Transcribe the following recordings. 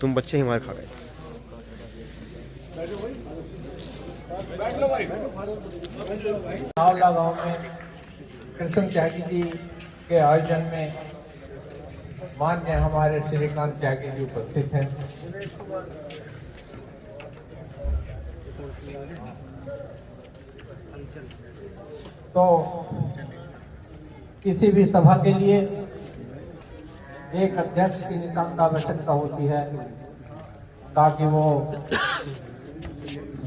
तुम बच्चे ही मार खा गए। नावला गांव में कृष्ण त्यागी जी के आयोजन में मान्य हमारे श्रीकांत त्यागी जी उपस्थित हैं। तो किसी भी सभा के लिए एक अध्यक्ष की नितांत आवश्यकता होती है ताकि वो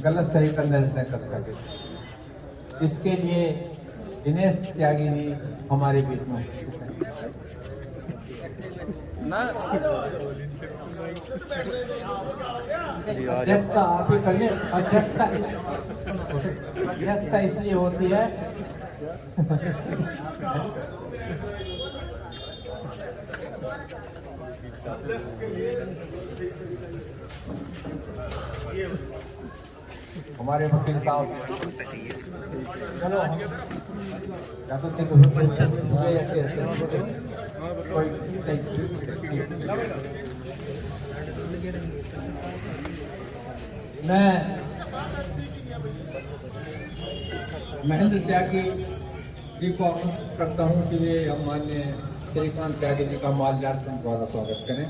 गलत सही का निर्णय कर सके। इसके लिए दिनेश त्यागी जी हमारे बीच में अध्यक्षता आप ही कर ले। अध्यक्षता इसलिए होती है हमारे वकील साहब चलो या तो मैं महेंद्र त्यागी जी को आमंत्रित करता हूं कि वे हम मान्य श्रीकांत त्यागी जी का माल्यार्पण द्वारा स्वागत करें।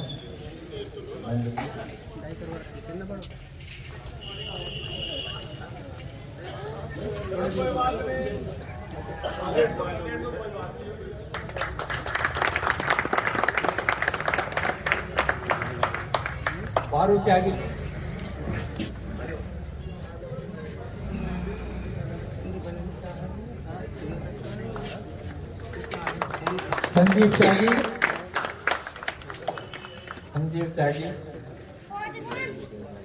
पारू त्यागी, संजीव त्यागी,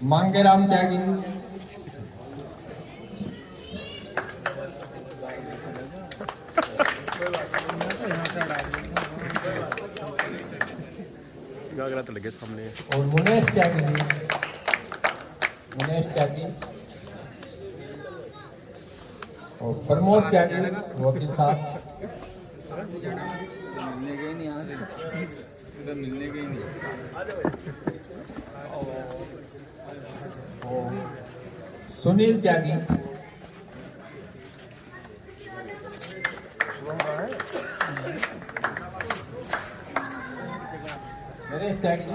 मांगेराम त्यागी, तो लगे सामने और मुनेश त्यागी और प्रमोद त्यागी वकील साहब, मिलने के ही नहीं सुनील त्यागी, नरेश त्यागी,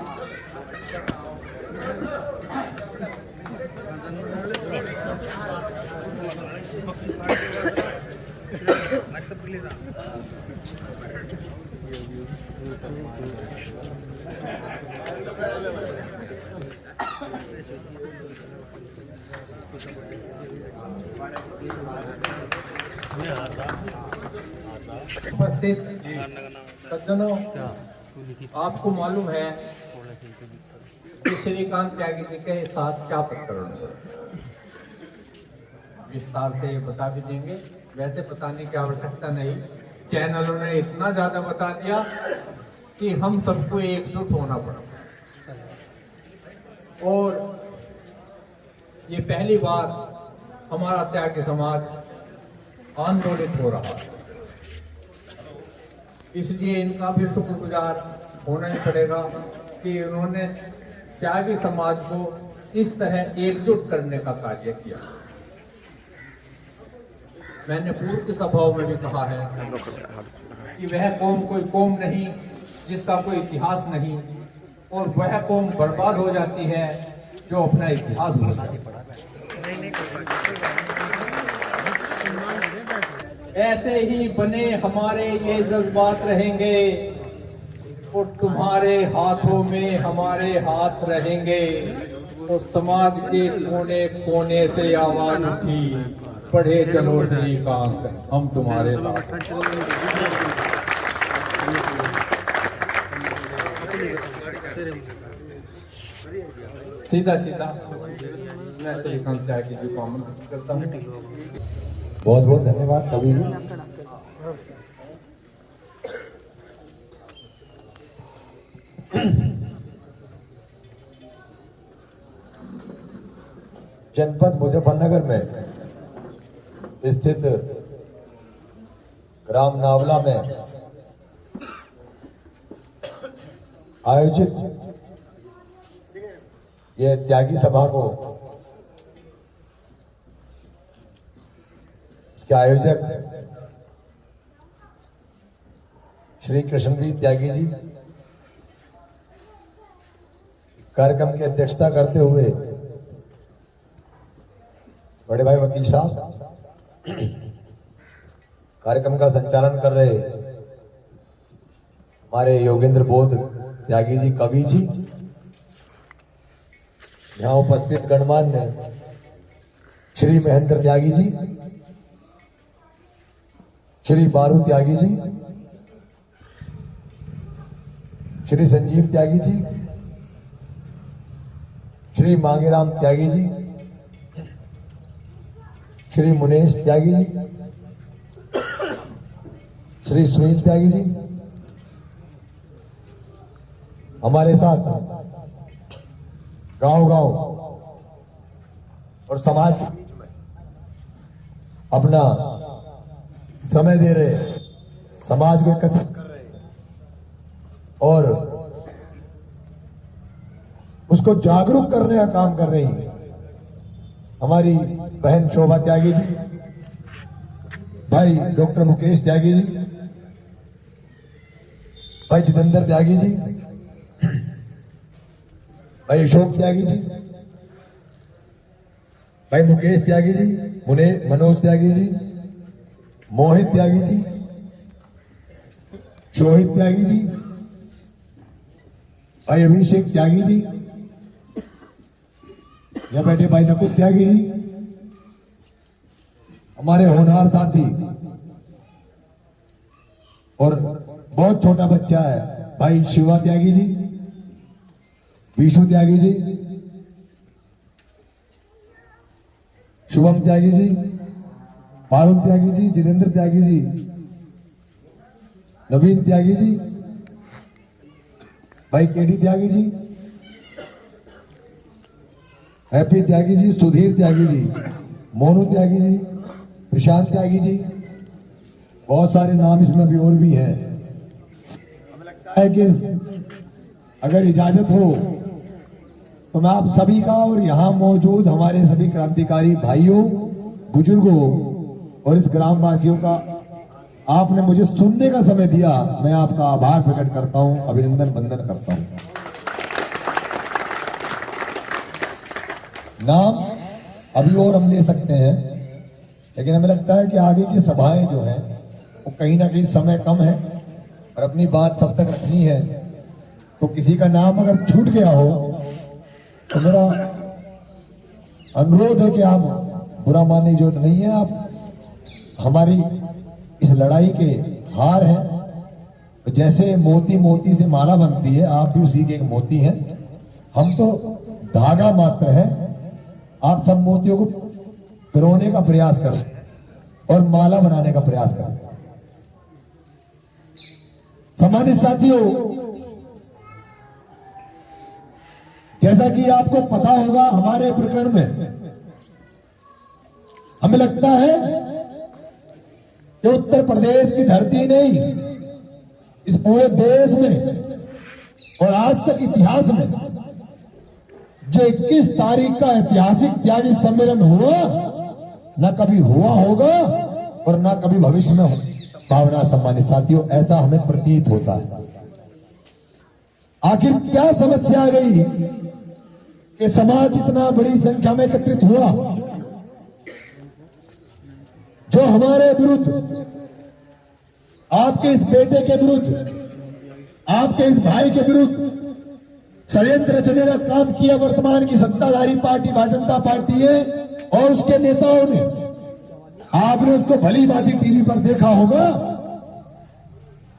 उपस्थित सज्जनों, आपको मालूम है कि श्रीकांत त्यागी जी के साथ क्या प्रकरण हुआ। विस्तार से बता भी देंगे, वैसे बताने की आवश्यकता नहीं। चैनलों ने इतना ज्यादा बता दिया कि हम सबको एकजुट होना पड़ा। और ये पहली बार हमारा त्यागी समाज आंदोलित हो रहा है, इसलिए इनका भी शुक्रगुजार होना ही पड़ेगा कि उन्होंने त्यागी समाज को इस तरह एकजुट करने का कार्य किया। मैंने पूर्व की सभाओं में भी कहा है कि वह कौम कोई कौम नहीं जिसका कोई इतिहास नहीं, और वह कौम बर्बाद हो जाती है जो अपना इतिहास भूल जाती है। ऐसे ही बने हमारे ये जज्बात रहेंगे और तुम्हारे हाथों में हमारे हाथ रहेंगे। और समाज के कोने कोने से आवाज उठी, पढ़े चलो श्रीकांत हम तुम्हारे साथ। सीधा मैं श्रीकांत त्यागी जी को आमंत्रित करता हूँ। बहुत बहुत धन्यवाद कवि जी। जनपद मुजफ्फरनगर में स्थित ग्राम नावला में आयोजित ये त्यागी सभा को इसके आयोजक श्री कृष्णवीर त्यागी जी, कार्यक्रम की अध्यक्षता करते हुए बड़े भाई वकील साहब, कार्यक्रम का संचालन कर रहे हमारे योगेंद्र बोध त्यागी जी कवि जी, यहाँ उपस्थित गणमान्य श्री महेंद्र त्यागी जी, श्री बारू त्यागी जी, श्री संजीव त्यागी जी, श्री मांगेराम त्यागी जी, श्री मुनेश त्यागी जी, श्री सुनील त्यागी जी, हमारे साथ गांव-गांव और समाज के बीच में अपना समय दे रहे, समाज को एकत्रित कर रहे और उसको जागरूक करने का काम कर रही हमारी बहन शोभा त्यागी जी, भाई डॉक्टर मुकेश त्यागी जी, भाई जितेंद्र त्यागी जी, भाई अशोक त्यागी जी, भाई मुकेश त्यागी जी, मनोज त्यागी जी, मोहित त्यागी जी, शोहित त्यागी जी, भाई अभिषेक त्यागी जी, यहाँ बैठे भाई नकुल त्यागी जी, हमारे होनहार साथी और बहुत छोटा बच्चा है भाई शिवा त्यागी जी, विशु त्यागी जी, शुभम त्यागी जी, पारुल त्यागी जी, जितेंद्र त्यागी जी, नवीन त्यागी जी, भाई केडी त्यागी जी, हैप्पी त्यागी जी, सुधीर त्यागी जी, मोनू त्यागी जी, प्रशांत त्यागी जी, बहुत सारे नाम इसमें भी और भी हैं। हमें लगता है कि अगर इजाजत हो तो मैं आप सभी का और यहाँ मौजूद हमारे सभी क्रांतिकारी भाइयों, बुजुर्गों और इस ग्रामवासियों का आपने मुझे सुनने का समय दिया, मैं आपका आभार प्रकट करता हूं, अभिनंदन वंदन करता हूं। नाम अभी और हम ले सकते हैं, लेकिन हमें लगता है कि आगे की सभाएं जो हैं वो कहीं ना कहीं समय कम है और अपनी बात सब तक रखनी है, तो किसी का नाम अगर छूट गया हो तो मेरा अनुरोध है कि आप बुरा मानने की जरूरत नहीं है, आप हमारी इस लड़ाई के हार हैं। तो जैसे मोती मोती से माला बनती है, आप भी उसी के एक मोती हैं, हम तो धागा मात्र है। आप सब मोतियों को पिरोने का प्रयास करें और माला बनाने का प्रयास करें। सम्मानित साथियों, जैसा कि आपको पता होगा, हमारे प्रकरण में हमें लगता है कि उत्तर प्रदेश की धरती नहीं, इस पूरे देश में और आज तक इतिहास में जो 21 तारीख का ऐतिहासिक त्यागी सम्मेलन हुआ, न कभी हुआ होगा और न कभी भविष्य में भावना। सम्मानित साथियों, ऐसा हमें प्रतीत होता है। आखिर क्या समस्या आ गई कि समाज इतना बड़ी संख्या में एकत्रित हुआ, जो हमारे विरुद्ध, आपके इस बेटे के विरुद्ध, आपके इस भाई के विरुद्ध षड्यंत्र रचने का काम किया वर्तमान की सत्ताधारी पार्टी भारतीय जनता पार्टी है और उसके नेताओं ने। आपने उसको भली भांति टीवी पर देखा होगा।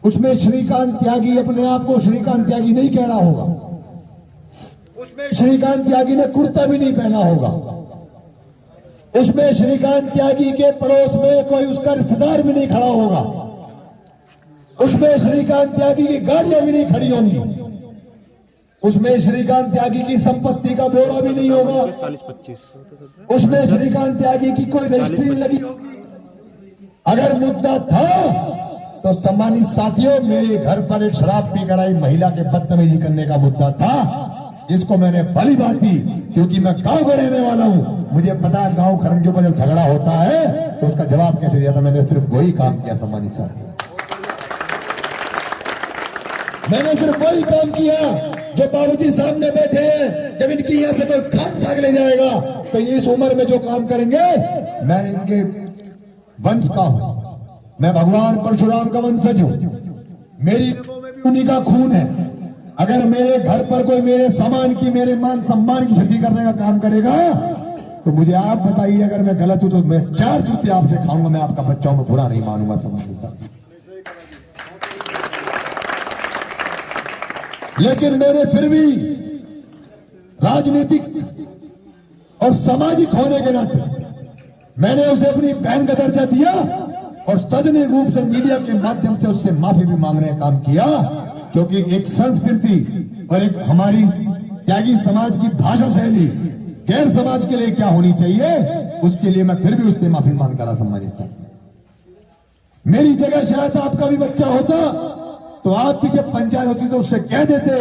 उसमें श्रीकांत त्यागी अपने आप को श्रीकांत त्यागी नहीं कह रहा होगा, उसमें श्रीकांत त्यागी ने कुर्ता भी नहीं पहना होगा, उसमें श्रीकांत त्यागी के पड़ोस में कोई उसका रिश्तेदार भी नहीं खड़ा होगा, उसमें श्रीकांत त्यागी की गाड़ियां भी नहीं खड़ी होंगी, उसमें श्रीकांत त्यागी की संपत्ति का ब्यौरा भी नहीं होगा, 40-25, उसमें श्रीकांत त्यागी की कोई रजिस्ट्री नहीं लगी होगी। अगर मुद्दा था तो सम्मानित साथियों, मेरे घर पर एक शराब पीकर आई महिला के बदतमीजी करने का मुद्दा था, जिसको मैंने भली बात दी, क्योंकि मैं गांव का रहने वाला हूं, मुझे पता है गांव खरंजों पर जब झगड़ा होता है तो उसका जवाब कैसे दिया था। मैंने सिर्फ वही काम किया सम्मानित साथी, मैंने सिर्फ वही काम किया जो बाबूजी सामने बैठे हैं। जब इनकी यहां से कोई खाट उठा के ले जाएगा तो ये इस उम्र में जो काम करेंगे, मैं इनके वंश का हूं, मैं भगवान परशुराम का वंशज हूं, मेरी उन्हीं का खून है। अगर मेरे घर पर कोई मेरे सामान की, मेरे मान सम्मान की क्षति करने का काम करेगा तो मुझे आप बताइए, अगर मैं गलत हूं तो मैं 4 जूते आपसे खाऊंगा, मैं आपका बच्चा में बुरा नहीं मानूंगा। समाज के साथ लेकिन मैंने फिर भी राजनीतिक और सामाजिक होने के नाते मैंने उसे अपनी बहन का दर्जा दिया और सजने रूप से मीडिया के माध्यम से उससे माफी भी मांगने का काम किया, क्योंकि एक संस्कृति और एक हमारी त्यागी समाज की भाषा शैली गैर समाज के लिए क्या होनी चाहिए, उसके लिए मैं फिर भी उससे माफी मांगता रहा। सम्मानित साथी, मेरी जगह शायद आपका भी बच्चा होता तो आप भी जब पंचायत होती तो उससे कह देते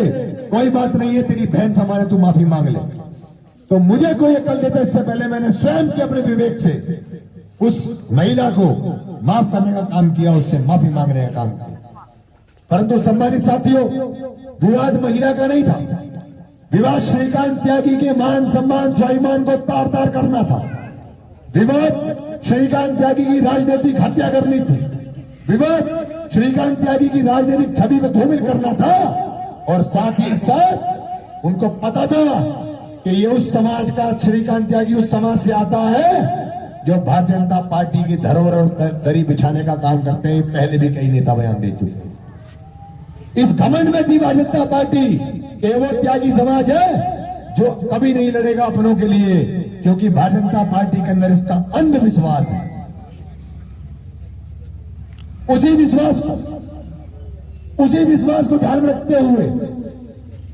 कोई बात नहीं है, तेरी बहन समाने, तू माफी मांग ले। तो मुझे कोई अकल देता इससे पहले मैंने स्वयं के अपने विवेक से उस महिला को माफ करने का काम किया, उससे माफी मांगने का काम किया। परंतु सम्मानित साथियों, विवाद महिला का नहीं था, विवाद श्रीकांत त्यागी के मान सम्मान स्वाभिमान को तार तार करना था। विवाद श्रीकांत त्यागी की राजनीतिक हत्या करनी थी, विवाद श्रीकांत त्यागी की राजनीतिक छवि को धूमिल करना था। और साथ ही साथ उनको पता था कि ये उस समाज का, श्रीकांत त्यागी उस समाज से आता है जो भारतीय जनता पार्टी की धरोहर और दरी बिछाने का काम करते हैं। पहले भी कई नेता बयान दे चुके। इस घमंड में थी भारतीय जनता पार्टी कि वो त्यागी समाज है जो कभी नहीं लड़ेगा अपनों के लिए, क्योंकि भारतीय जनता पार्टी के अंदर इसका अंधविश्वास है। उसी विश्वास को ध्यान में रखते हुए,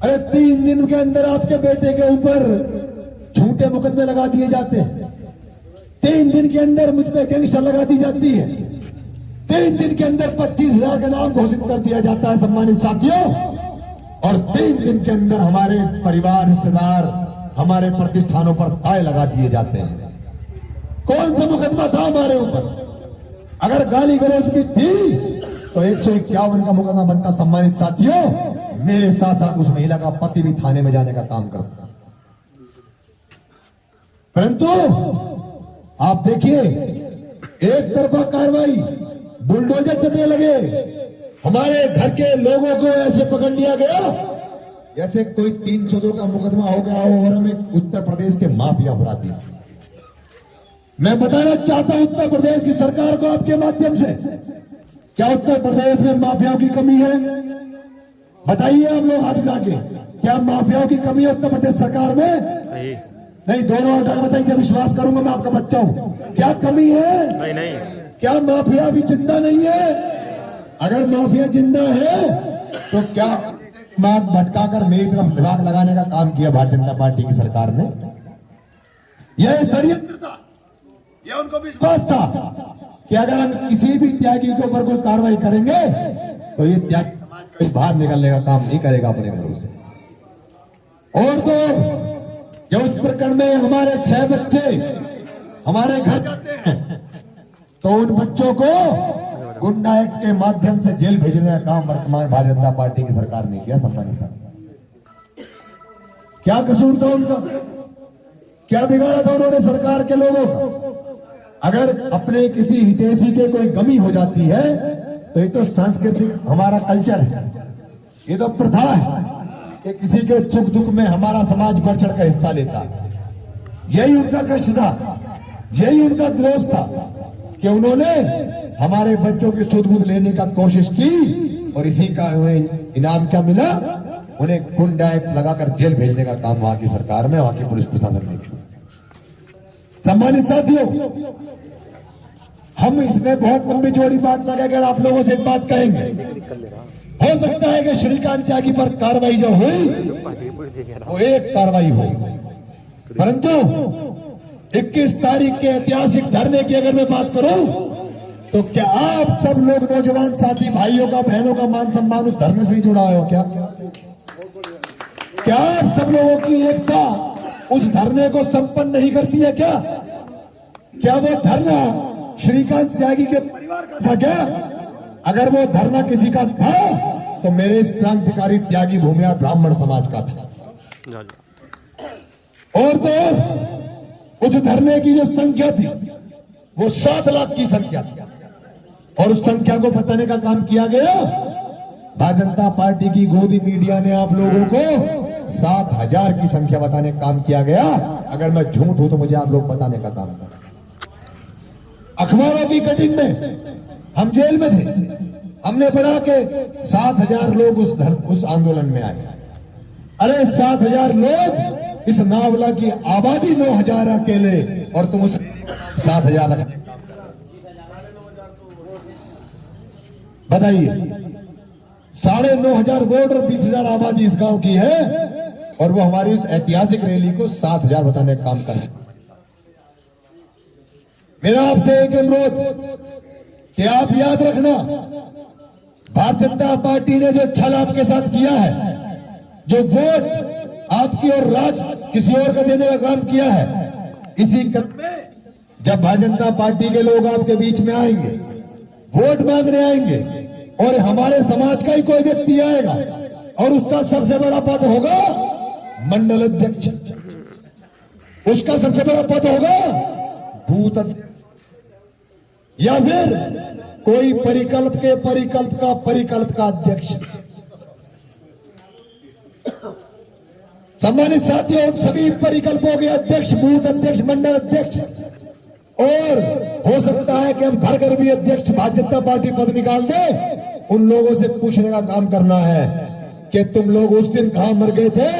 अरे 3 दिन के अंदर आपके बेटे के ऊपर झूठे मुकदमे लगा दिए जाते हैं, 3 दिन के अंदर मुझ पे गैंगस्टर लगा दी जाती है, 3 दिन के अंदर 25,000 का नाम घोषित कर दिया जाता है। सम्मानित साथियों, और 3 दिन के अंदर हमारे परिवार, रिश्तेदार, हमारे प्रतिष्ठानों पर ताले लगा दिए जाते हैं। कौन सा मुकदमा था हमारे ऊपर? अगर गाली गलौज भी थी तो 151 का मुकदमा बनता। सम्मानित साथियों, मेरे साथ साथ उस महिला का पति भी थाने में जाने का काम करता। परंतु आप देखिए, एक तरफा कार्रवाई, बुलडोजर चलने लगे, हमारे घर के लोगों को ऐसे पकड़ लिया गया जैसे कोई 302 का मुकदमा हो गया हो और हमें उत्तर प्रदेश के माफिया अपराधी। मैं बताना चाहता हूं उत्तर प्रदेश की सरकार को आपके माध्यम से, क्या उत्तर प्रदेश में माफियाओं की कमी है? बताइए आप लोग हाथ उठा के, क्या माफियाओं की कमी है उत्तर प्रदेश सरकार में? नहीं, दोनों हाथ उठा के बताइए, जब विश्वास करूंगा मैं आपका बच्चा हूं। क्या कमी है? नहीं। क्या माफिया भी जिंदा नहीं है? अगर माफिया जिंदा है तो क्या मार्ग भटकाकर मेरी तरफ दिमाग लगाने का काम किया भारतीय जनता पार्टी की सरकार ने? यह षड्यंत्र था, यह उनको विश्वास था कि अगर हम किसी भी त्यागी के ऊपर कोई कार्रवाई करेंगे तो ये त्यागी समाज को बाहर निकलने का काम नहीं करेगा अपने घरों से। और तो जब उस प्रकरण में हमारे 6 बच्चे हमारे घर जाते हैं तो उन बच्चों को गुंडा एक्ट के माध्यम से जेल भेजने का काम वर्तमान भारतीय जनता पार्टी की सरकार ने किया। सम्मानित साहब, क्या कसूर था उनका? क्या बिगाड़ा था उन्होंने सरकार के लोगों को? अगर अपने किसी हितैषी के कोई कमी हो जाती है तो ये तो सांस्कृतिक हमारा कल्चर है, ये तो प्रथा है कि किसी के सुख दुख में हमारा समाज बढ़ चढ़ कर हिस्सा लेता है। यही उनका कष्ट था, यही उनका दोष था कि उन्होंने हमारे बच्चों की सुध बुध लेने का कोशिश की और इसी का इनाम क्या मिला? उन्हें गुंडा एक्ट लगाकर जेल भेजने का काम वहां की सरकार में, वहां की पुलिस प्रशासन ने किया। सम्मानित साथियों, हम इसमें बहुत लंबी चौड़ी बात लगाकर आप लोगों से एक बात कहेंगे, हो सकता है कि श्रीकांत त्यागी पर कार्रवाई जो हुई वो एक कार्रवाई हुई, परंतु 21 तारीख के ऐतिहासिक धरने की अगर मैं बात करूं तो क्या आप सब लोग नौजवान साथी भाइयों का, बहनों का मान सम्मान उस धरने से नहीं जुड़ा हो क्या? क्या आप सब लोगों की एकता उस धरने को संपन्न नहीं करती है क्या? क्या वो धरना श्रीकांत त्यागी के परिवार का था क्या? अगर वो धरना किसी का था तो मेरे इस क्रांतिकारी त्यागी भूमिया ब्राह्मण समाज का था। और तो और उस धरने की जो संख्या थी वो 7 लाख की संख्या थी, और उस संख्या को बताने का काम किया गया। भारतीय जनता पार्टी की गोदी मीडिया ने आप लोगों को 7,000 की संख्या बताने का काम किया गया। अगर मैं झूठ हूं तो मुझे आप लोग बताने का काम करें। अखबारों की कटिंग में हम जेल में थे, हमने पढ़ा कि 7,000 लोग उस आंदोलन में आए। अरे 7,000 लोग, इस नावला की आबादी 9,000 अकेले, और तुम उस 7,000 बताइए। 9,500 वोट और 20,000 आबादी इस गांव की है, और वो हमारी उस ऐतिहासिक रैली को 7,000 बताने का काम कर रहे हैं। मेरा आपसे एक अनुरोध कि आप याद रखना, भारतीय जनता पार्टी ने जो छल आपके साथ किया है, जो वोट आपकी और राज किसी और का देने का काम किया है, इसी जब भारतीय जनता पार्टी के लोग आपके बीच में आएंगे, वोट मांगने आएंगे, और हमारे समाज का ही कोई व्यक्ति आएगा और उसका सबसे बड़ा पद होगा मंडल अध्यक्ष, उसका सबसे बड़ा पद होगा बूथ अध्यक्ष, या फिर कोई परिकल्प का अध्यक्ष। सम्मानित साथियों, सभी परिकल्पों के अध्यक्ष, बूथ अध्यक्ष, मंडल अध्यक्ष, और हो सकता है कि हम घर घर भी अध्यक्ष भारतीय जनता पार्टी पद निकाल दे। उन लोगों से पूछने का काम करना है कि तुम लोग उस दिन कहां मर गए थे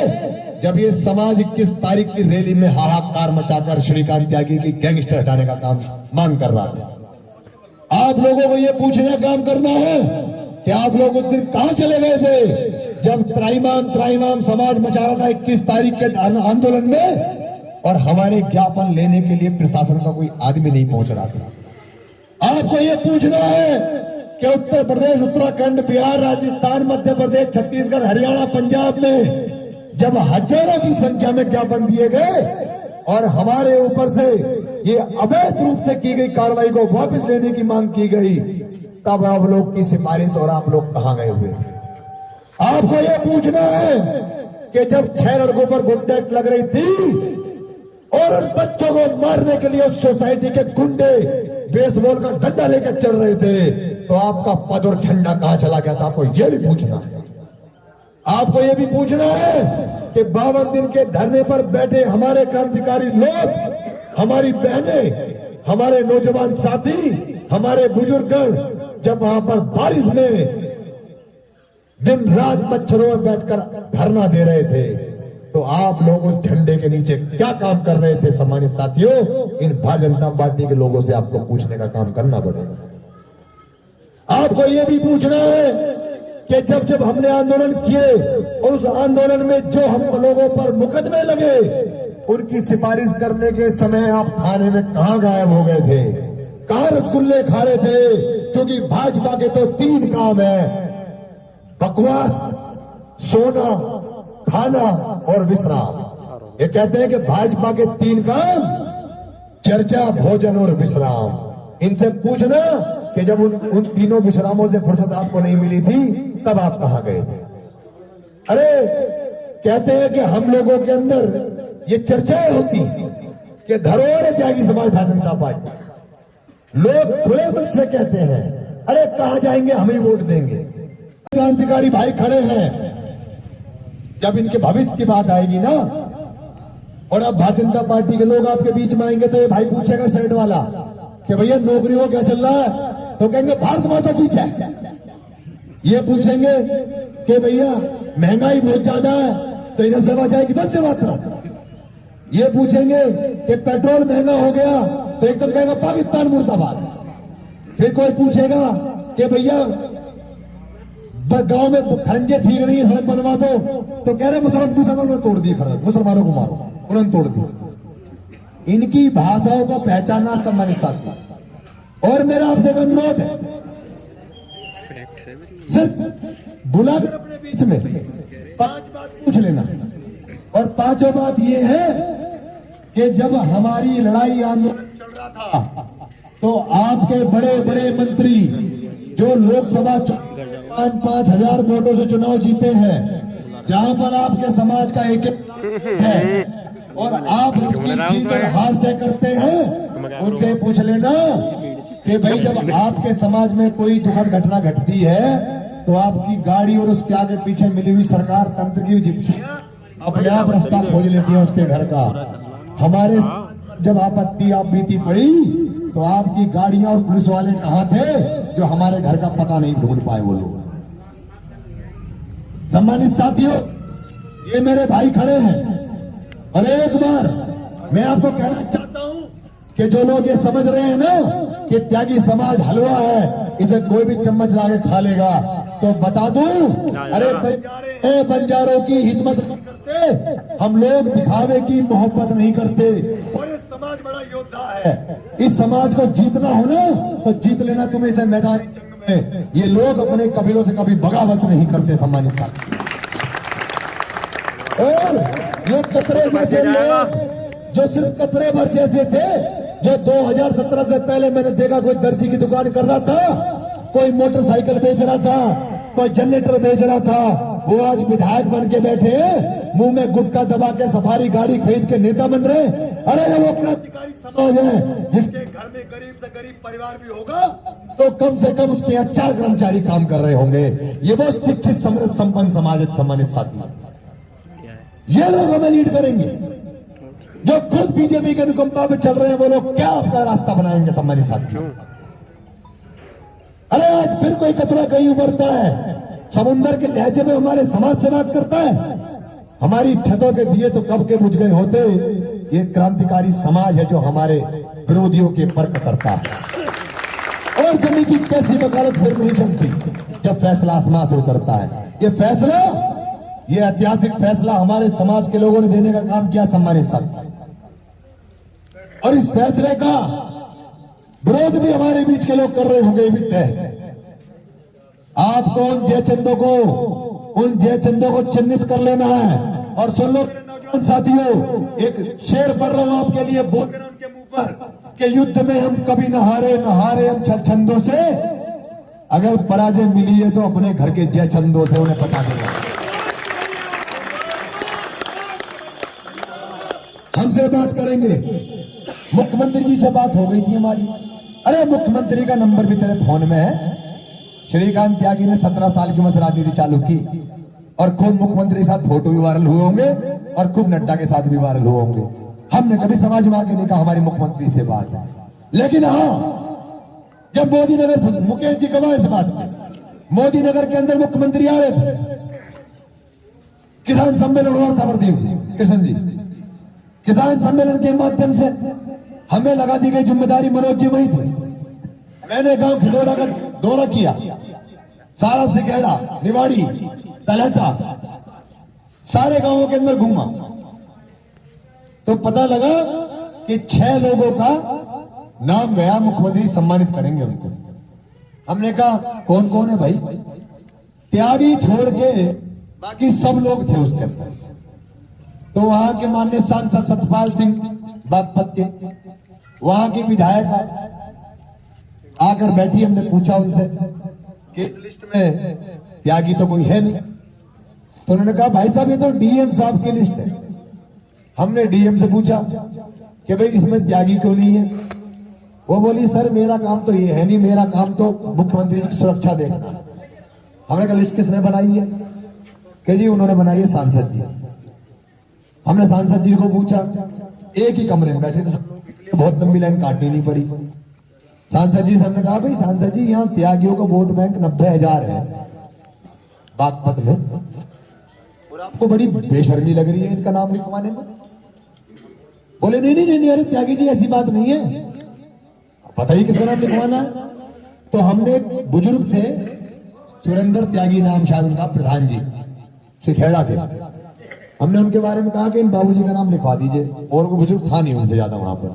जब ये समाज 21 तारीख की रैली में हाहाकार मचाकर श्रीकांत त्यागी की गैंगस्टर हटाने का काम मांग कर रहा था। आप लोगों को ये पूछने का काम करना है कि आप लोग उस दिन कहां चले गए थे जब त्राईमाम समाज मचा रहा था 21 तारीख के आंदोलन में, और हमारे ज्ञापन लेने के लिए प्रशासन का कोई आदमी नहीं पहुंच रहा था। आपको ये पूछना है कि उत्तर प्रदेश, उत्तराखंड, बिहार, राजस्थान, मध्य प्रदेश, छत्तीसगढ़, हरियाणा, पंजाब में जब हजारों की संख्या में ज्ञापन दिए गए और हमारे ऊपर से ये अवैध रूप से की गई कार्रवाई को वापस लेने की मांग की गई, तब आप लोग की सिफारिश और आप लोग कहां गए हुए थे? आपको ये पूछना है कि जब 6 लड़कों पर गुंडे लग रही थी और उन बच्चों को मारने के लिए उस सोसाइटी के गुंडे बेसबॉल का डंडा लेकर चल रहे थे, तो आपका पद और झंडा कहां चला गया था? आपको यह भी पूछना है। आपको यह भी पूछना है कि 52 दिन के धरने पर बैठे हमारे क्रांतिकारी लोग, हमारी बहनें, हमारे नौजवान साथी, हमारे बुजुर्गगण जब वहां पर बारिश में दिन रात मच्छरों में बैठकर धरना दे रहे थे, तो आप लोग उस झंडे के नीचे क्या काम कर रहे थे? सम्मानित साथियों, इन भारतीय जनता पार्टी के लोगों से आपको पूछने का काम करना पड़ेगा। आपको यह भी पूछना है कि जब जब हमने आंदोलन किए और उस आंदोलन में जो हम लोगों पर मुकदमे लगे, उनकी सिफारिश करने के समय आप थाने में कहां गायब हो गए थे? कहां रसगुल्ले खा रहे थे? क्योंकि भाजपा के तो 3 काम है: बकवास, सोना, खाना और विश्राम। ये कहते हैं कि भाजपा के 3 काम: चर्चा, भोजन और विश्राम। इनसे पूछना कि जब उन तीनों विश्रामों से फुर्सत आपको नहीं मिली थी, तब आप कहां गए थे? अरे कहते हैं कि हम लोगों के अंदर ये चर्चाएं होती कि धरोहर है त्यागी समाज भारतीय जनता पार्टी। लोग खुले मन से कहते हैं, अरे कहां जाएंगे, हम ही वोट देंगे। क्रांतिकारी भाई खड़े हैं, जब इनके भविष्य की बात आएगी ना, और अब भारतीय जनता पार्टी के लोग आपके बीच में आएंगे, तो ये भाई पूछेगा शर्ट वाला कि भैया नौकरी को क्या चल रहा है, तो कहेंगे भारत माता की जय। ये पूछेंगे कि भैया महंगाई बहुत ज्यादा है, तो इधर से आ जाएगी वंदे मातरम। ये पूछेंगे कि पेट्रोल महंगा हो गया, तो एकदम कहेगा पाकिस्तान मुर्दाबाद। फिर कोई पूछेगा कि भैया गांव में खरंजे ठीक नहीं है, सड़क बनवा दो, तो कह रहे मुसलमानों ने तोड़ दी खड़क, मुसलमानों को मारो, उन्होंने तोड़ दी। इनकी भाषाओं को पहचानना सम्मानित साथी। और मेरा आपसे अनुरोध है, सिर्फ बुलाकर अपने बीच में 5 बात पूछ लेना। और पांचों बात ये है कि जब हमारी लड़ाई आंदोलन चल रहा था तो आपके बड़े बड़े मंत्री जो लोकसभा 5-5 हजार वोटों से चुनाव जीते हैं, जहां पर आपके समाज का एक है और आप जीत और हार तय करते हैं, उनसे पूछ लेना कि भाई जब आपके समाज में कोई दुखद घटना घटती है तो आपकी गाड़ी और उसके आगे पीछे मिली हुई सरकार तंत्र की जिप्सियां अपने आप रास्ता खोज लेती है उसके घर का। हमारे जब आपत्ति आप बीती पड़ी तो आपकी गाड़ियां और पुलिस वाले कहां थे जो हमारे घर का पता नहीं ढूंढ पाए वो लोग। सम्मानित साथियों, ये मेरे भाई खड़े हैं और एक बार मैं आपको कहना चाहता हूं कि जो लोग ये समझ रहे हैं ना कि त्यागी समाज हलवा है, इसे कोई भी चम्मच लाके खा लेगा, तो बता दूं, अरे बंजारों की हिम्मत नहीं करते, हम लोग दिखावे की मोहब्बत नहीं करते और ये समाज बड़ा योद्धा है। इस समाज को जीतना हो ना तो जीत लेना तुम्हें इसे मैदान जंग में। ये लोग अपने कबीलों से कभी बगावत नहीं करते सम्मानित। और ये कतरे जैसे लोग जो सिर्फ कतरे भर जैसे थे, जो 2017 से पहले मैंने देखा कोई दर्जी की दुकान कर रहा था, कोई मोटरसाइकिल बेच रहा था, कोई जनरेटर बेच रहा था, वो आज विधायक बन के बैठे हैं, मुंह में गुटखा दबा के सफारी गाड़ी खरीद के नेता बन रहे। अरे वो क्रांतिकारी समाज है जिसके घर में गरीब से गरीब परिवार भी होगा तो कम से कम उसके 4 कर्मचारी काम कर रहे होंगे। ये वो शिक्षित समृद्ध संपन्न समाज है सम्मानित साथी। ये लोग हमें लीड करेंगे। जो खुद बीजेपी के अनुकंपा पे चल रहे हैं वो लोग क्या आपका रास्ता बनाएंगे सम्मानित साथियों। अरे आज फिर कोई कतरा कहीं उभरता है, समुंदर के लहजे में हमारे समाज से बात करता है। हमारी छतों के दिए तो कब के बुझ गए होते। ये क्रांतिकारी समाज है जो हमारे विरोधियों के पर्क करता है। और जमीन की कैसी वकालत फिर नहीं चलती जब फैसला आसमान से उतरता है। ये फैसला, ये ऐतिहासिक फैसला हमारे समाज के लोगों ने देने का काम किया सम्मानित साथी। और इस फैसले का विरोध भी हमारे बीच के लोग कर रहे होंगे भी तय। आपको उन जयचंदों को चिन्हित कर लेना है। और सुन लो साथियों, एक शेर पढ़ रहा हूं आपके लिए, बोल उनके मुंह पर कि युद्ध में हम कभी न हारे हम छंदों से। अगर पराजय मिली है तो अपने घर के जयचंदों से उन्हें पता देगा। हमसे बात करेंगे, मुख्यमंत्री जी से बात हो गई थी हमारी। अरे मुख्यमंत्री का नंबर भी तेरे फोन में है। श्रीकांत त्यागी ने 17 साल की उम्र से राजनीति चालू की और खूब मुख्यमंत्री के साथ फोटो भी वायरल हुए होंगे और खूब नड्डा के साथ भी वायरल हुए होंगे। हमने कभी समाज में आके नहीं कहा हमारी मुख्यमंत्री से बात है। लेकिन हाँ, जब मोदी नगर से मुकेश जी कब इस बात में मोदी नगर के अंदर मुख्यमंत्री आ रहे थे, किसान सम्मेलन हुआ था प्रदीप जी किशन जी, किसान सम्मेलन के माध्यम से हमें लगा दी गई जिम्मेदारी। मनोज जी वही थे। मैंने गांव खिदौड़ा का दौरा किया, सारा सिकेड़ा, निवाड़ी, तलहटा, सारे गांवों के अंदर घूमा तो पता लगा कि 6 लोगों का नाम गया, मुख्यमंत्री सम्मानित करेंगे उनको। हमने कहा कौन कौन है भाई? त्यागी छोड़ के बाकी सब लोग थे उसके अंदर। तो वहां के माननीय सांसद सतपाल सिंह बागपत के, वहां की विधायक आकर बैठी। हमने पूछा उनसे कि इस लिस्ट में त्यागी तो कोई है नहीं। तो उन्होंने कहा भाई साहब ये तो डीएम साहब की लिस्ट है। हमने डीएम से पूछा कि भाई इसमें त्यागी क्यों नहीं है? वो बोली सर मेरा काम तो ये है नहीं, मेरा काम तो मुख्यमंत्री की सुरक्षा देखना। हमने कहा लिस्ट किसने बनाई है? कि जी उन्होंने बनाई है सांसद जी। हमने सांसद जी को पूछा, एक ही कमरे में बैठे थे, बहुत लंबी लाइन काटनी नहीं पड़ी। सांसद जी से हमने कहा भाई सांसद जी यहाँ त्यागियों का वोट बैंक 90,000 है बागपत में और आपको बड़ी बेशर्मी लग रही है इनका नाम लिखवाने में। बोले नहीं नहीं नहीं, अरे त्यागी जी ऐसी बात नहीं है, पता ही किसका नाम लिखवाना है। तो हमने एक बुजुर्ग थे सुरेंद्र त्यागी नाम शायद उनका, प्रधान जी सिखेड़ा के, हमने उनके बारे में कहा कि इन बाबूजी का नाम लिखवा दीजिए। और कोई बुजुर्ग था नहीं उनसे ज्यादा वहां पर।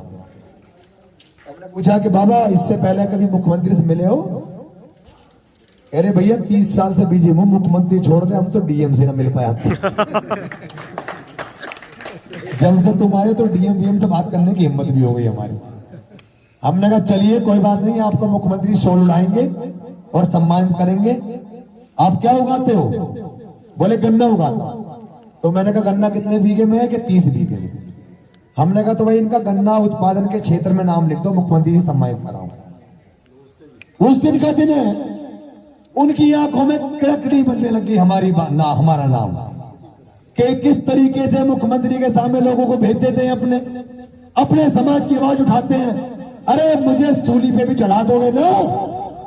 हमने पूछा कि बाबा इससे पहले कभी मुख्यमंत्री से मिले हो? अरे भैया 30 साल से बीजेपी मुख्यमंत्री छोड़ दे, हम तो डीएम से ना मिल पाया। जब से तुम आए तो डीएम से बात करने की हिम्मत भी हो गई हमारी। हमने कहा चलिए कोई बात नहीं, आपको मुख्यमंत्री शॉल उड़ाएंगे और सम्मानित करेंगे। आप क्या उगाते हो? बोले गन्ना उगाता। तो मैंने कहा गन्ना कितने बीघे में है? कि 30 बीघे में। हमने कहा तो भाई इनका गन्ना उत्पादन के क्षेत्र में नाम लिख दो, मुख्यमंत्री से सम्मानित कराओ। उस दिन का दिन है, उनकी आंखों में कड़कड़ी बनने लगी हमारा नाम, कि किस तरीके से मुख्यमंत्री के सामने लोगों को भेज देते हैं, अपने समाज की आवाज उठाते हैं। अरे मुझे सूली पे भी चढ़ा दोगे ना,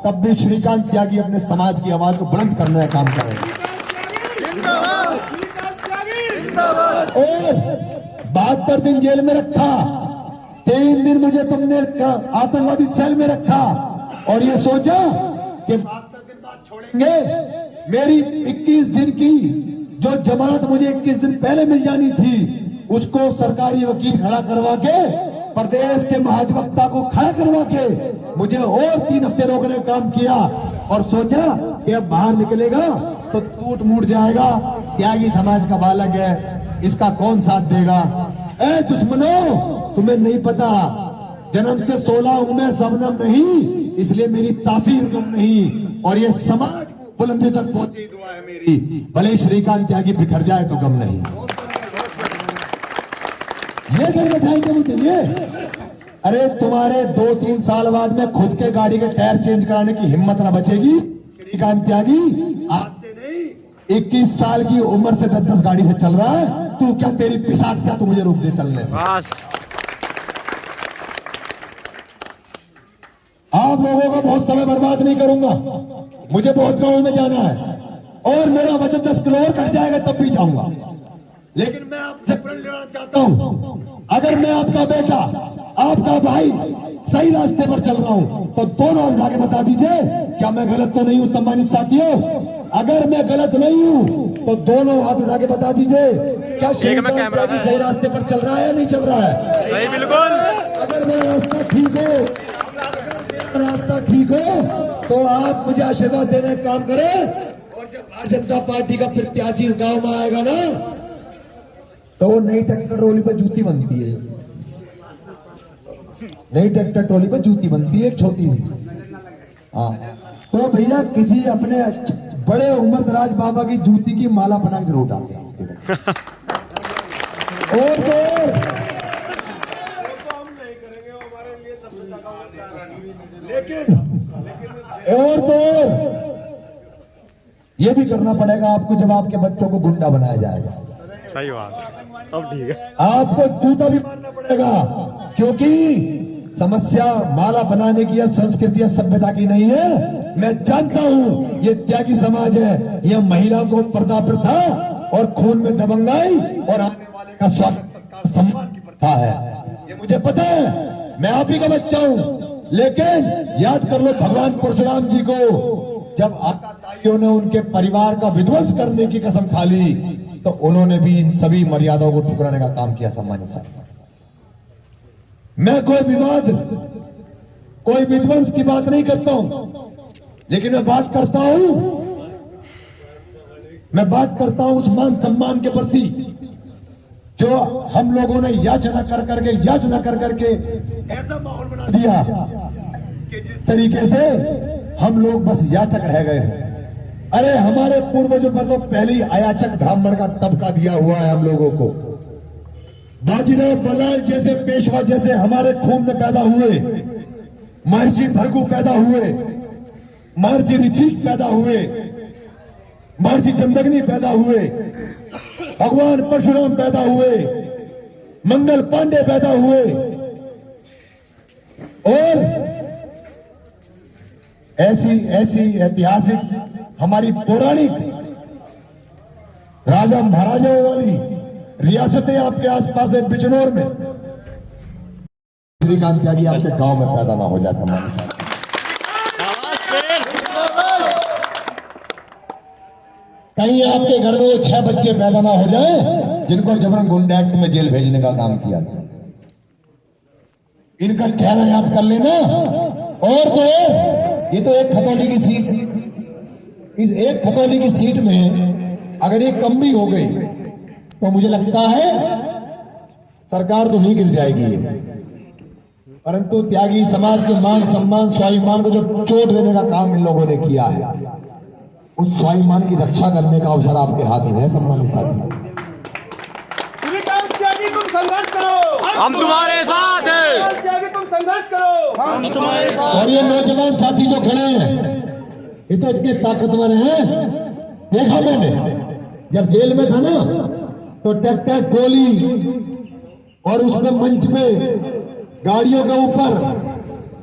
तब भी श्रीकांत त्यागी अपने समाज की आवाज को बुलंद करने का काम करेंगे। और 72 दिन जेल में रखा, 3 दिन मुझे तुमने आतंकवादी सेल में रखा और ये सोचा कि 72 दिन बाद छोड़ेंगे। मेरी 21 दिन की जो जमानत मुझे 21 दिन पहले मिल जानी थी, उसको सरकारी वकील खड़ा करवा के, प्रदेश के महाधिवक्ता को खड़ा करवा के मुझे और 3 हफ्ते रोकने का काम किया और सोचा कि अब बाहर निकलेगा तो टूट मूट जाएगा, त्यागी समाज का बालक है, इसका कौन साथ देगा। ए दुश्मनों, तुम्हें नहीं पता, जन्म से 16 हूं मैं, सबनम नहीं, इसलिए मेरी तासीर कम नहीं, और ये समाज बुलंदी तक पहुंची दुआ है मेरी, भले श्रीकांत त्यागी बिखर जाए तो गम नहीं। ये घर बैठाएंगे मुझे ये? अरे तुम्हारे 2-3 साल बाद में खुद के गाड़ी के टायर चेंज कराने की हिम्मत ना बचेगी। श्रीकांत त्यागी आज से नहीं, 21 साल की उम्र से 10-10 गाड़ी से चल रहा है, तू क्या, तेरी पिशाच क्या तू मुझे रोक दे चलने से? आप लोगों का बहुत समय बर्बाद नहीं करूंगा, मुझे बहुत गांव में जाना है और मेरा वजन 10 किलो और कट जाएगा तब भी जाऊंगा। लेकिन मैं आपसे प्रण लेना चाहता हूं, अगर मैं आपका बेटा, आपका भाई सही रास्ते पर चल रहा हूं तो दोनों हाथ उठा के बता दीजिए, क्या मैं गलत तो नहीं हूं सम्मानित साथियों? अगर मैं गलत नहीं हूं तो दोनों हाथ उठा के बता दीजिए, क्या श्रीकांत त्यागी सही रास्ते पर चल रहा है या नहीं चल रहा है? सही, बिल्कुल। अगर मेरा रास्ता ठीक हो तो आप मुझे आशीर्वाद देने का काम करें। और जब भारतीय जनता पार्टी का प्रत्याशी इस गांव में आएगा ना, तो वो नई ट्रैक्टर ट्रॉली पर जूती बनती है, नई ट्रैक्टर ट्रॉली पर जूती बनती है, एक छोटी सी। हाँ, तो भैया किसी अपने बड़े उम्र दराज बाबा की जूती की माला बना के जरूर डालते हैं उसके बाद। और तो हम नहीं करेंगे, हमारे लिए सबसे लेकिन और तो ये भी करना पड़ेगा आपको, जब आपके बच्चों को गुंडा बनाया जाएगा। सही बात, अब ठीक है। आपको जूता भी मारना पड़ेगा, क्योंकि समस्या माला बनाने की या संस्कृति या सभ्यता की नहीं है। मैं जानता हूं ये त्यागी समाज है, यह महिलाओं को पर्दा प्रथा और खून में दबंगाई और आने वाले का स्वागत सम्मान की प्रथा है, ये मुझे पता है। मैं आप ही का बच्चा हूं, लेकिन याद कर लो भगवान परशुराम जी को, जब आताताइयों ने उनके परिवार का विध्वंस करने की कसम खा ली तो उन्होंने भी इन सभी मर्यादाओं को ठुकराने का काम किया। सम्मानित साहब, मैं कोई विवाद, कोई विध्वंस की बात नहीं करता हूं, लेकिन मैं बात करता हूं उस मान सम्मान के प्रति जो हम लोगों ने याचना कर करके ऐसा माहौल बना दिया कि जिस तरीके से हम लोग बस याचक रह गए हैं। अरे हमारे पूर्वजों पर तो पहले ही अयाचक ब्राह्मण का तबका दिया हुआ है हम लोगों को। बाजीराव बलाल जैसे पेशवा जैसे हमारे खून में पैदा हुए, महर्षि भृगु पैदा हुए, महर्षि ऋषिक पैदा हुए, महर्षि जमदग्नि पैदा हुए, भगवान परशुराम पैदा हुए, मंगल पांडे पैदा हुए, और ऐसी ऐतिहासिक हमारी पौराणिक राजा महाराजाओं वाली रियासतें आपके आसपास है। बिजनौर में श्रीकांत त्यागी आपके गांव में पैदा ना हो जाए। सम्मानित साहब, कहीं आपके घर में वो 6 बच्चे पैदा ना हो जाए जिनको जबरन गुंडा एक्ट में जेल भेजने का काम किया। इनका चेहरा याद कर लेना। और तो ये तो एक खतौली की सीट, इस एक खतौली की सीट में अगर ये कम भी हो गई तो मुझे लगता है सरकार तो नहीं गिर जाएगी, परंतु त्यागी समाज के मान सम्मान स्वाभिमान को जो चोट देने का काम इन लोगों ने किया है, उस स्वाभिमान की रक्षा करने का अवसर आपके हाथ में है सम्मानित साथी। तुम संघर्ष करो, हम तुम्हारे साथ हैं। तुम संघर्ष करो, हम तुम्हारे साथ। और ये नौजवान साथी जो खड़े हैं ये तो इतने ताकतवर हैं, देखा मैंने जब जेल में था ना तो ट्रैक्टर ट्रॉली और उसमें मंच पे गाड़ियों के ऊपर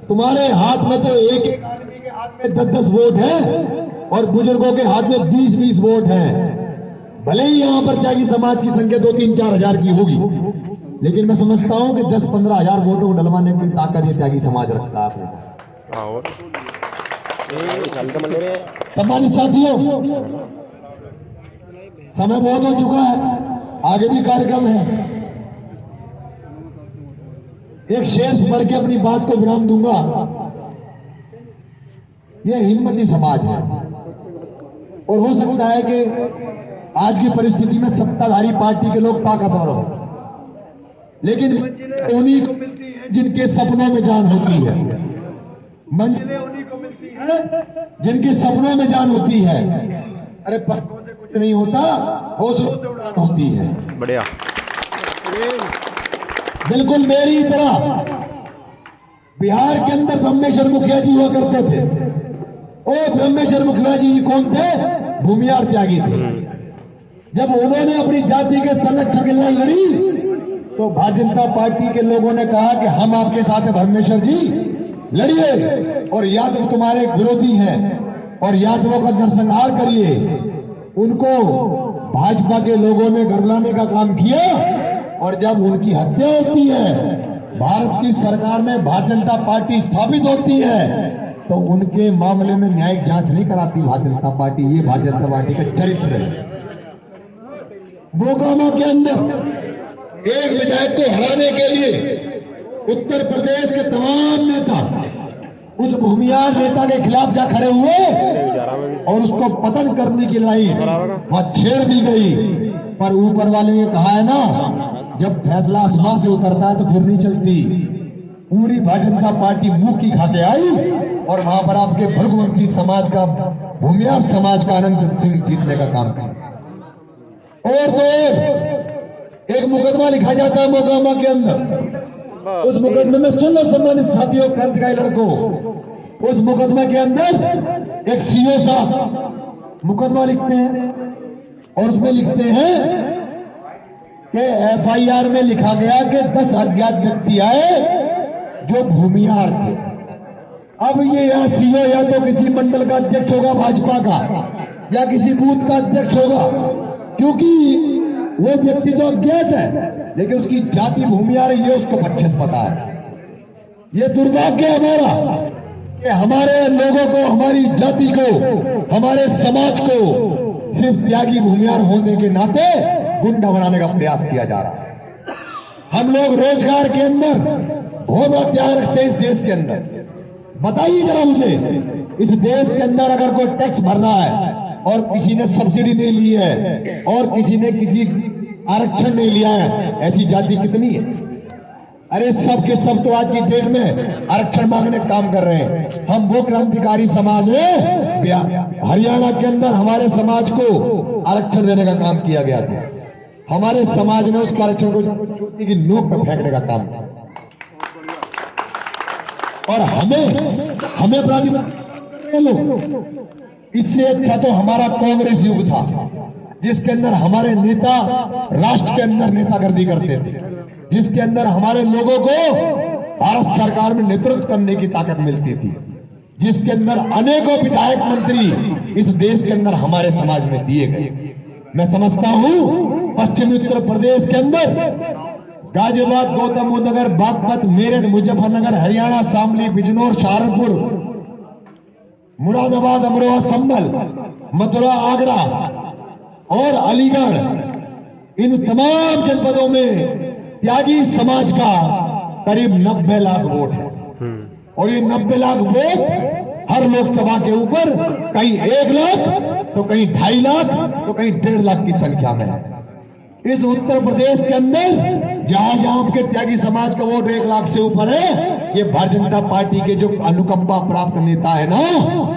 तुम्हारे हाथ में तो एक आदमी के हाथ में 10-10 वोट है और बुजुर्गों के हाथ में 20-20 वोट है। भले ही यहाँ पर त्यागी समाज की संख्या 2-3-4 हजार की होगी, लेकिन मैं समझता हूँ कि 10-15 हजार वोटों को डलवाने की ताकत ये त्यागी समाज रखता है। सम्मानित साथियों, समय बहुत हो चुका है, आगे भी कार्यक्रम है। एक शेर पढ़ के अपनी बात को विराम दूंगा। यह हिम्मती समाज है और हो सकता है कि आज की परिस्थिति में सत्ताधारी पार्टी के लोग ताकतवर हो, लेकिन उन्हीं को मिलती है जिनके सपनों में जान होती है। मंजिलें उन्हीं को मिलती है जिनके सपनों में जान होती है। अरे पत्तों से कुछ नहीं होता, हौसलों से उड़ान होती है। बढ़िया। बिल्कुल मेरी तरह बिहार के अंदर ब्रह्मेश्वर मुखिया जी हुआ करते थे। ओ ब्रह्मेश्वर मुखिया जी कौन थे? भूमिहार त्यागी थे। जब उन्होंने अपनी जाति के संरक्षण की लड़ाई लड़ी तो भारतीय जनता पार्टी के लोगों ने कहा कि हम आपके साथ हैं ब्रह्मेश्वर जी, लड़िए और यादव तुम्हारे विरोधी हैं और यादवों का नरसंहार करिए। उनको भाजपा के लोगों ने घर लाने का काम किया और जब उनकी हत्या होती है, भारत की सरकार में भारतीय जनता पार्टी स्थापित होती है, तो उनके मामले में न्यायिक जांच नहीं कराती भारतीय जनता पार्टी। ये भारतीय जनता पार्टी का चरित्र है। मोकामा के अंदर एक विधायक को हराने के लिए उत्तर प्रदेश के तमाम नेता उस भूमिहार नेता के खिलाफ जा खड़े हुए और उसको पतन करने की लड़ाई वहां छेड़ दी गई। पर ऊपर वाले ने कहा है ना, जब फैसला आसमान से उतरता है तो फिर नहीं चलती। पूरी भारतीय जनता पार्टी मुंह की खा के आई और वहां पर आपके भृगुवंशी समाज का, भूमिहार समाज का अनंत सिंह जीतने का काम किया। और तो एक मुकदमा लिखा जाता है मोकामा के अंदर। उस मुकदमे में सुन लो सम्मानित साथियों, क्रांतिकारी लड़कों, उस मुकदमे के अंदर एक सीओ साहब मुकदमा लिखते हैं और उसमें लिखते हैं कि एफआईआर में लिखा गया कि 10 अज्ञात व्यक्ति आए जो भूमिहार थे। अब ये या सीओ या तो किसी मंडल का अध्यक्ष होगा भाजपा का या किसी बूथ का अध्यक्ष होगा, क्योंकि वो व्यक्ति तो अज्ञात है लेकिन उसकी जाति भूमिहार है, ये उसको अच्छे से पता है। ये दुर्भाग्य है हमारा कि हमारे लोगों को, हमारी जाति को, हमारे समाज को सिर्फ त्यागी भूमिहार होने के नाते गुंडा बनाने का प्रयास किया जा रहा है। हम लोग रोजगार के अंदर बहुत बड़ा त्याग रखते हैं इस देश के अंदर। बताइए जरा मुझे, इस देश के अंदर अगर कोई टैक्स भर रहा है और किसी ने सब्सिडी नहीं ली है और किसी ने किसी आरक्षण नहीं लिया है, ऐसी जाति कितनी है? अरे सब के सब तो आज की डेट में आरक्षण मांगने का काम कर रहे हैं। हम वो क्रांतिकारी समाज है, हरियाणा के अंदर हमारे समाज को आरक्षण देने का काम किया गया था। हमारे समाज ने उस आरक्षण को चोटी की नोक पर फेंकने का काम किया और हमें इससे अच्छा तो हमारा कांग्रेस युग था, जिसके अंदर हमारे नेता राष्ट्र के अंदर नेतागिरी करते थे, जिसके अंदर हमारे लोगों को भारत सरकार में नेतृत्व करने की ताकत मिलती थी, जिसके अंदर अनेकों विधायक मंत्री इस देश के अंदर हमारे समाज में दिए गए। मैं समझता हूं पश्चिमी उत्तर प्रदेश के अंदर गाजियाबाद, गौतम बुद्ध नगर, बागपत, मेरठ, मुजफ्फरनगर, हरियाणा, शामली, बिजनौर, सहारनपुर, मुरादाबाद, अमरोहा, संभल, मथुरा, आगरा और अलीगढ़, इन तमाम जनपदों में त्यागी समाज का करीब 90 लाख वोट है और ये 90 लाख वोट हर लोकसभा के ऊपर कहीं 1 लाख तो कहीं 2.5 लाख तो कहीं 1.5 लाख की संख्या में है। इस उत्तर प्रदेश के अंदर जहां जहां आपके त्यागी समाज का वोट 1 लाख से ऊपर है, ये भारतीय जनता पार्टी के जो अनुकंपा प्राप्त नेता है ना,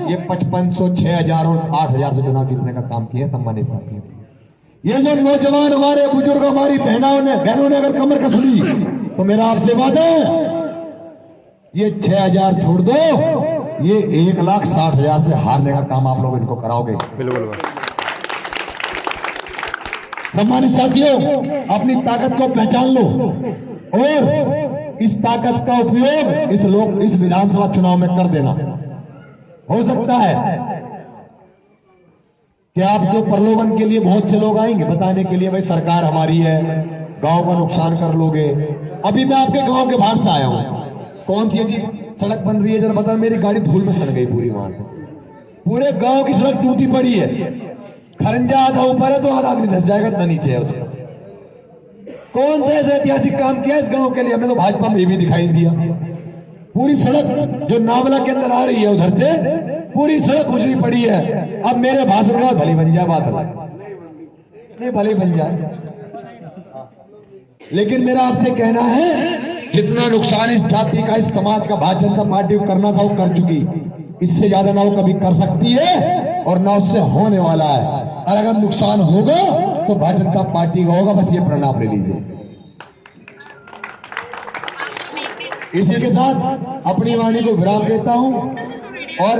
ये 5500, 6000 और 8000 से चुनाव जीतने का काम किया। सम्मानित साथियों, ये जो नौजवान हमारे बुजुर्ग हमारी बहनों ने अगर कमर कस ली तो मेरा आपसे वादा है, ये 6000 छोड़ दो, ये 1,60,000 से हारने का काम आप लोग इनको कराओगे। बिल्कुल। सम्मानित साथियों, अपनी ताकत को पहचान लो और इस ताकत का उपयोग इस विधानसभा चुनाव में कर देना। हो सकता है कि आप जो प्रलोभन के लिए बहुत से लोग आएंगे बताने के लिए भाई सरकार हमारी है, गांव का नुकसान कर लोगे। अभी मैं आपके गांव के बाहर से आया हूं, कौन सी जी सड़क बन रही है जरा बता। मेरी गाड़ी धूल में सड़ गई पूरी, वहां से पूरे गांव की सड़क टूटी पड़ी है, खरंजा आधा ऊपर है तो आधा आदमी धस जाएगा, इतना नीचे है उसका। कौन सा ऐसा ऐतिहासिक काम किया इस गांव के लिए? हमने तो भाजपा में भी दिखाई दिया। पूरी सड़क जो नावला के अंदर आ रही है उधर से पूरी सड़क उजड़ी पड़ी है। अब मेरे भाषण का भले बन जाए, बात अलग नहीं, भले बन जाए, लेकिन मेरा आपसे कहना है जितना नुकसान इस जाति का, इस समाज का भारतीय जनता पार्टी को करना था वो कर चुकी। इससे ज्यादा ना वो कभी कर सकती है और ना उससे होने वाला है। और अगर नुकसान होगा तो भारतीय जनता पार्टी का होगा, बस ये परिणाम ले लीजिए। इसी के साथ अपनी वाणी को विराम देता हूं और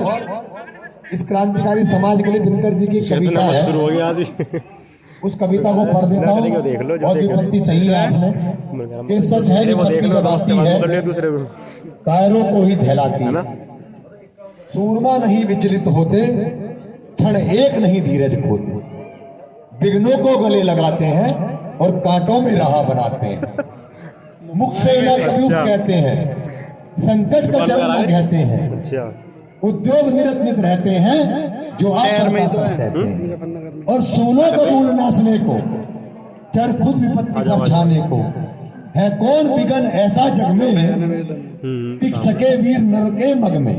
इस क्रांतिकारी समाज के लिए दिनकर जी की कविता है, शुरू हो गया आज ही। उस कविता को पढ़ देता हूं। और विपत्ति सही है आपने, ये सच है विपत्ति जब आती है कायरों को ही दहलाती है। सूरमा नहीं विचलित होते, क्षण एक नहीं धीरज खोते, विघ्नों को गले लगाते हैं और कांटों में राह बनाते हैं। मुख से ना कभी कहते हैं, संकट का चरण न कहते हैं, उद्योग निरत्नित रहते हैं जो आप कहते हैं। और सोना का मूल नाचने को, चढ़ खुद विपत्ति पर छाने को, है कौन विघन ऐसा जग में, टिक सके वीर नर के मग में।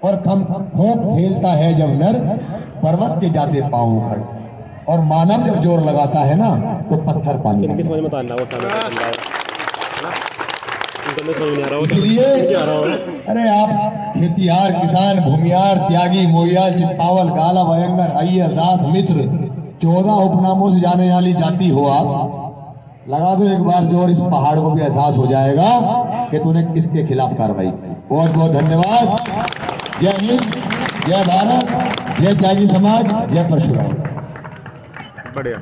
और खोप खेलता है जब नर, पर्वत के जाते पांव उखड़, और मानव जब जोर लगाता है ना तो पत्थर पानी। इसलिए अरे आप खेतिहार, किसान, भूमियार, त्यागी, मोहियाल, चित्पावल, गाला, भयंकर, अय्यर, दास, मिश्र, 14 उपनामों से जाने वाली जाति हो आप, लगा दो एक बार जोर, इस पहाड़ को भी एहसास हो जाएगा कि तूने किसके खिलाफ कार्रवाई की। बहुत बहुत धन्यवाद। जय हिंद, जय भारत, जय त्यागी समाज, जय परशुराम। बढ़िया।